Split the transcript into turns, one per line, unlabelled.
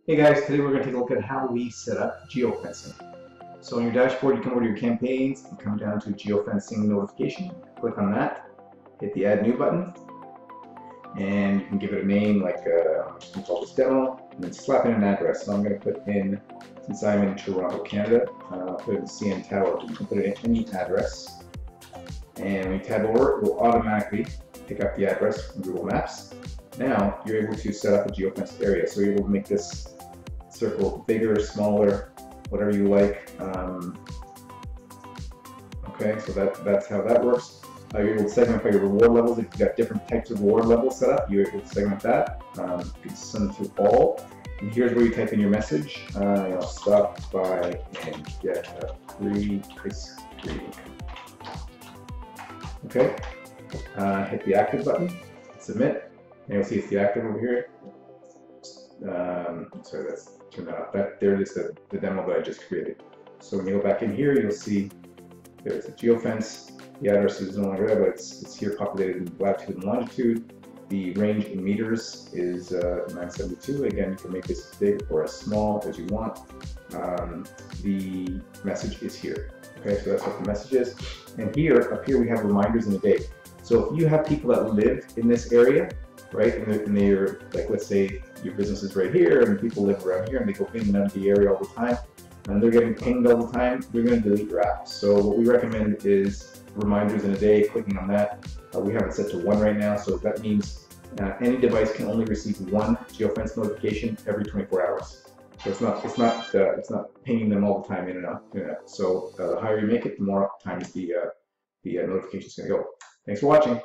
Hey guys, today we're going to take a look at how we set up geofencing. So on your dashboard, you come over to your campaigns, you come down to geofencing notification, click on that, hit the add new button, and you can give it a name like I'm just going to call this demo, and then slap in an address. So I'm going to put in, since I'm in Toronto, Canada, put in CN Tower. You can put it in any address, and when you tab over, it will automatically pick up the address from Google Maps. Now you're able to set up a geofenced area, so you're able to make this circle bigger, smaller, whatever you like. Okay, so that's how that works. You're able to segment by your reward levels. If you've got different types of reward levels set up, you're able to segment that. You can send it to all. And here's where you type in your message. Stop by and get a free ice cream. Okay, hit the active button, submit, and you'll see it's the active over here. Sorry, let's turn that off. There it is, the demo that I just created. So when you go back in here, you'll see there's a geofence. The address is no longer there, but it's here populated in latitude and longitude. The range in meters is 972. Again, you can make this as big or as small as you want. The message is here. Okay, so that's what the message is. And up here we have reminders in the day. So if you have people that live in this area, right, and they're, like, let's say your business is right here and people live around here and they go in and out of the area all the time and they're getting pinged all the time, they're going to delete your app. So what we recommend is reminders in a day, clicking on that. We have it set to 1 right now, so that means any device can only receive 1 geofence notification every 24 hours. So it's not pinging them all the time in and out. So the higher you make it, the more times the notification is going to go. Thanks for watching.